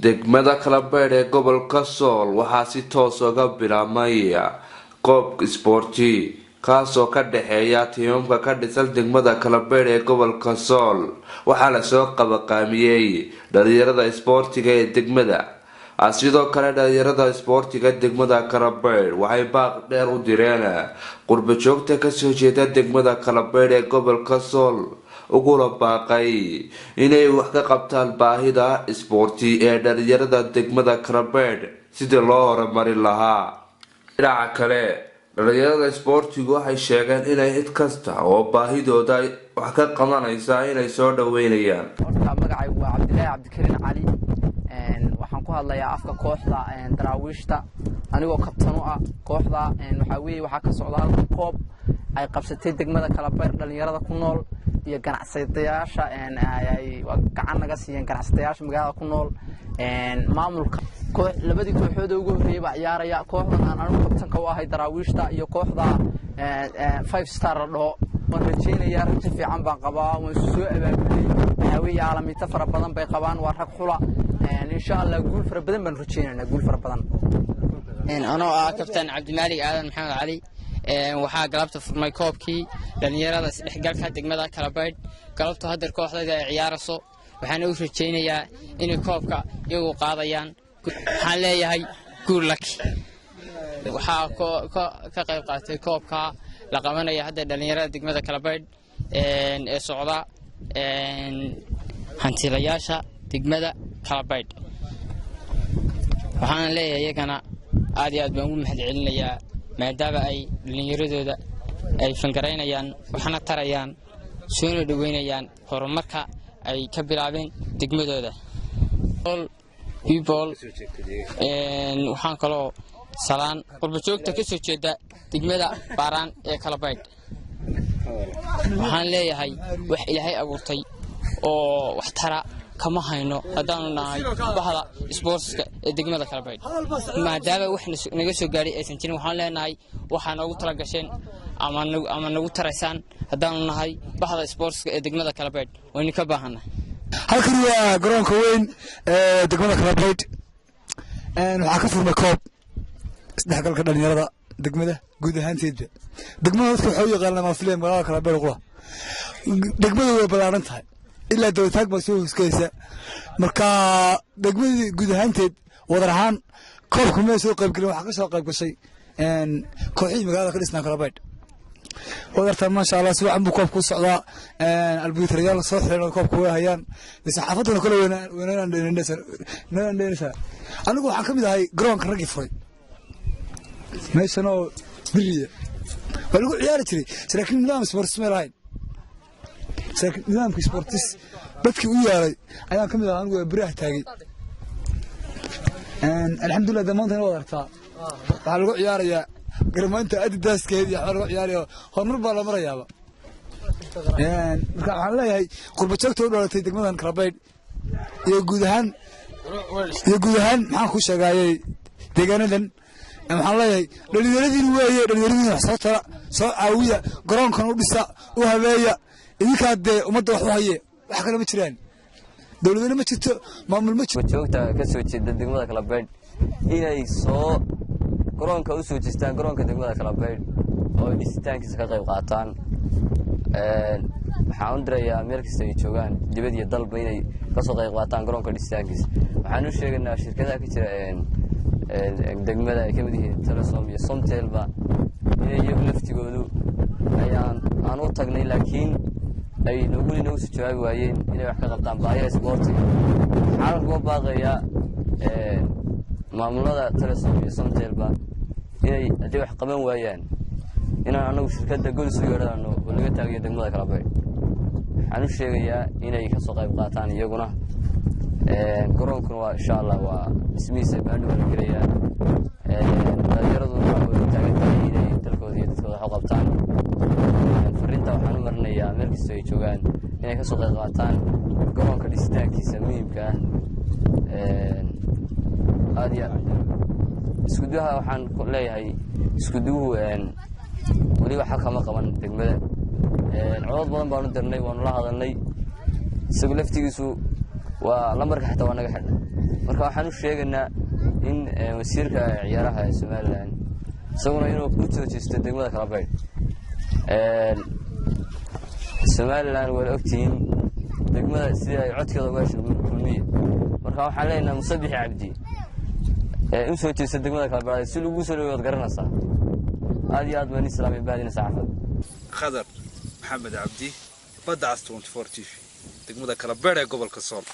degmada Kalabeyd ee gobolka Sool waxaa si toos uga bilaabmay koob isboorti kaasoo ka dhaxeeya tiimamka ka dhisan degmada Kalabeyd ee gobolka Sool waxaa la soo qabaqaamiyay dhalinyarada isboortiga ee degmada sidoo kale dhalinyarada isboortiga degmada Kalabeyd waxay baaq dheer u direen qurbo joogta ka soo jeeda degmada Kalabeyd ee gobolka Sool ugula baaqay inay wax ka qabtaan baahida isboorti ee dhalinyarada degmada Kalabeyd sidii loo horumarin lahaa. dhinaca kale dhalinyarada isboortigu waxay sheegeen inay cid kasta oo baahidooda wax ka qabanaysa inay soo dhaweynayaan. magacaygu waa Cabdilaahi Cabdikariin Cali waxaan ku hadlayaa afka kooxda daraawiishta anigoo kabtan u ah kooxda waxaa ka socda koob ay qabsatay degmada Kalabeyd dhalinyarada ku nool iyo ganacsadayaasha ay gacan naga siiyeen ganacsadayaasha magaalada ku nool maamulka labadii kooxood ugu horeeyay baa ciyaaraya kooxdan aan anigu kabtanka u ahay daraawiishta iyo kooxda 5 star dhoo waan rajeynayaa rajo fiican baan qabaa waan soo abaabulay caalamiinta fara badan bay qabaan waa rag xula insha Allah guul fara badan baan rajeynaynaa guul fara badan anoo ah kabtan Cabdimaalig Aadan Maxamed Cali waxaa galabta furmay koobkii dhalinyarada isdhexgalka degmada Kalabeyd galabta hadda kooxdayda ay ciyaarayso waxaan u rajeynayaa inay koobka iyagu qaadayaan waxaan leeyahay good luck waxaa ka qayb qaatay koobka la qabanaya hadda dhalinyarada degmada Kalabeyd ee socda hantilayaasha degmada Kalabeyd waxaan leeyahay iyagana aad iyo aad baan ugu mahadcelinayaa maadaama ay dhalinyaradooda ay fangareynayaan waxna tarayaan soo dhaweynayaan horumarka ay ka bilaabeen degmadooda all people waxaan kaloo salaan qurbo joogta ka soo jeeda degmada Baaraan ee Kalabeyd waxaan leeyahay wax Ilaahay abuurtay oo wax tara kama hayno hadaan nahay bahda sportska ee degmada Kalabeyd maadaama wax naga soo gaaray aysan jirin waxaan leenahay waxaan ugu tala gasheen ama nagu taraysaan hadaan nahay bahda sportska ee degmada Kalabeyd wayna ka baahanahay halkan waa garoonka weyn ee degmada Kalabeyd waxa ka furmay koob isdhexgalka dhalinyarada degmada guud ahaanteeda degmada dadka waxay u yaqaanaan maafileen magaalada Kalabeyd qura degmadu way balaaran tahay ilaa dawlad baa soo hoosgeysa marka degmadii guud ahaanteed wadar ahaan koobka ma soo qayb galin waxa ka soo qayb gashay kooxihii magaalada ka dhisnaa Kalabeyd wadarta ma sha Allah si wacan buu koobku socdaa albiitriyaal soo xiran koobku way hayaan saxaafaduna kala weynaan dheynaysa anigu waxaan kamid ahay garoonka ragii furay meeshano biriya walagu ciyaari jiray laakiin nidaam sports ma lahayn nidaamka sportis dadkii u yaalay ayaan kamid ahaa anigu biraha taagay alxamdulillah damaantan waa aragtaa waxa lagu ciyaarayaa garmaanta Adidaskeed iyo waxa lagu ciyaarayo hormar baa la marayaaba marka waxaan leeyahay qurbo joogta u dhalatay degmadan Kalabeyd iyo guud ahaan maxaan ku sheegayay deegaanadan waxaan leeyahay dhalinyaradii wax soo tara soo caawiya garoonkan u dhisa u habeeya idinka ummadda wax u haye wax kale ma jiraan dawladna ma jirto maamul ma jirto joogta ka soo jeeda degmada Kalabeyd inay soo garoonka u soo jeestaan garoonka degmada Kalabeyd oo dhisitaankiisa ka qayb qaataan waxaan u dirayaa meel kasta ay joogaan dibadda iyo dalba inay ka soo qayb qaataan garoonka dhisitaankiisa waxaan u sheegaynaa shirkadaha ka jira degmada ay kamid yihiin Telesom iyo Somtelba inay iyagu laftigoodu aan u tagnay laakiin ay nagu soo jawaabi waayeen inay wax ka qabtaan baahida isboortiga xaalad loo baaqaya maamulada Telesom iyo Somtelba inay hadii wax qaban waayaan inaan anagu shirkadda golis u yeedhano oo laga taageeyo degmada Kalabeyd waxaan u sheegayaa inay ka soo qayb qaataan iyaguna garoonkuna waa insha Allah waa ismiisa baan u gelayaa dhalinyaradu waxay taagan tahay inay dalkooda iyo dadkooda wax u qabtaan farinta waxaan u marnayaa meel kasta ay joogaan inay ka soo qayb qaataan garoonka dhisitaankiisa muhiimka ah aad iyo isku duha waxaan ku leeyahay isku duhu wali waxa kama qaban degmada codad badan baan u dirnay waan la hadalnay isagu laftigiisu waa lambarka xitaa waa naga xidhnay marka marka waxaan u sheegaynaa in wasiirka ciyaaraha ee Somaliland isaguna inuu ku joojisto degmada Kalabayd Somaliland wala ogtiin degmada sidii ay codkooda uga shaqeeyeen marka waxaan leenahay Musabix Cabdi in soo jeesta degmada Kalabayd si lagu soo dhaweeyo garanaysa aad iyo aad baan islaamay baadina saxaafad Khadar Maxamed Cabdi badda 24 TV degmada Kalabayd ee gobolka Sool